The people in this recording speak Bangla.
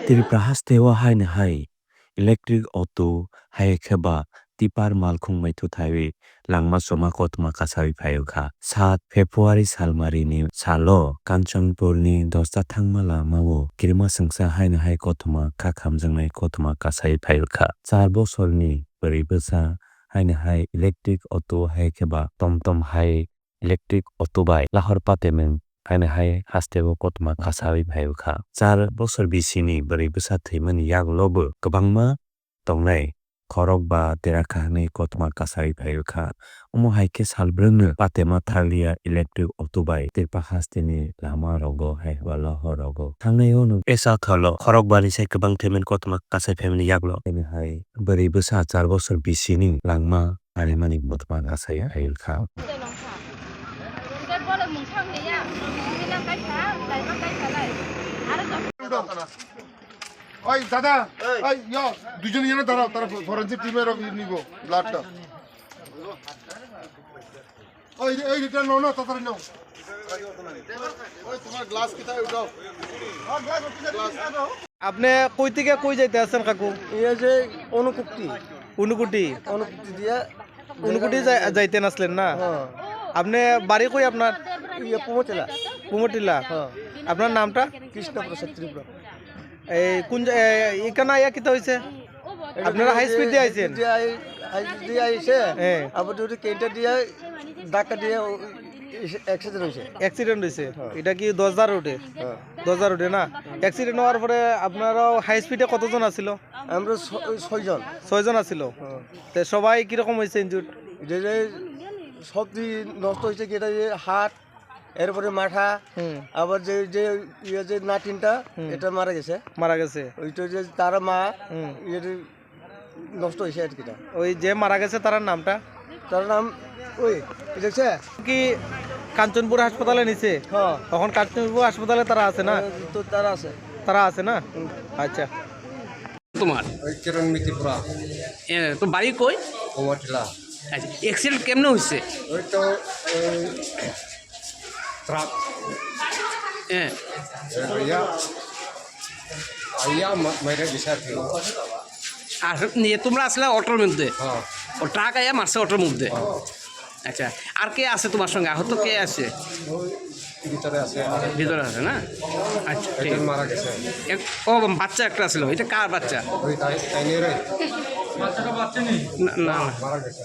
Tirprahastewa haine hai electric auto hai kheba tipar malkhung maitu thaiwi langma soma kotma kasawi phayo kha 7 February salmari ni salo Kanchanpur ni dosta thangma lamao kirma sungsa haine hai kotma kha khamjangnai kotma kasai phayo kha 4 bosor ni baribasa haine hai electric auto hai kheba tomtom hai electric auto bai lahor patemen haine hai hasteo kotma kasawi phayo kha 4 bosor bisini baribasa theimani yaglobo kwbangma tongnai khorok ba terakha kotma kasai phayo kha omo haike salbrungno patema thalia electric auto bai tirpa hasteni lama rogo hai wala horogo thangnai no esa khalo khorok bani sai kwbang themen kotma kasai family yaglo ene hai bari basa 4 bosor bisini langma arimani kotma kasai hail kha ওই দাদা ওই দুজন জনে দাঁড়াও তারা ফরেনসিক টিমের নিব ব্লাডটা ওই এই রিটার্ন নাও না তাড়াতাড়ি নাও ওই তোমার গ্লাস কোথায় উঠাও আপনি কই থেকে কই যাইতে আছেন কাকু? এই যে অনুকুটি দিয়ে অনুকুটি যাইতেন আসলেন না? আপনি বাড়ি কই আপনার? কুমটিলা। আপনার নামটা? কৃষ্ণপ্রসাদ ত্রিপুরা। এই কোন এখানে আয়া কিতা হইছে? আপনারা হাই স্পিড দিয়ে আইছেন? হাই স্পিড দিয়ে আইছে, আবার যদি কেন্টার দিয়ে ধাক্কা দিয়ে অ্যাক্সিডেন্ট হয়েছে। এটা কি 10,000 রোডে? 10,000 রোডে না? অ্যাক্সিডেন্ট হওয়ার পরে আপনারাও হাই স্পিডে কতজন আছিল? আমরা 6 জন আছিল। তো সবাই কিরকম হয়েছে ইনজুর? যে সব নষ্ট হয়েছে, যেটা হাত, এরপরে মাথা, আবার যে যে ইয়ে যে নাটিনটা এটা মারা গেছে। ওইটা যে তার মা নষ্ট হয়েছে আর কি। ওই যে মারা গেছে তার নামটা? তার নাম ওই দেখছে কি কাঞ্চনপুর হাসপাতালে নিছে? তখন কাঞ্চনপুর হাসপাতালে তারা আছে না? তো তারা আছে না? আচ্ছা। তোমার ওই কিরণ মিতিপুরা। তো বাড়ি কই? কুমটিলা। আচ্ছা, অ্যাক্সিডেন্ট কেমনে হয়েছে? ওই তো ট্রাক মেরে দিশা ছিল। আর তোমরা আসলে অটোর মধ্যে? ও ট্রাক আয়া মারছে অটোর মধ্যে? আচ্ছা, আর কে আছে তোমার সঙ্গে? আহত কে আছে? ভিতরে আছে না? আচ্ছা, ঠিক। মারা গেছে। ও বাচ্চা একটা ছিল, এটা কার বাচ্চা? ওই তাই না, মারা গেছে।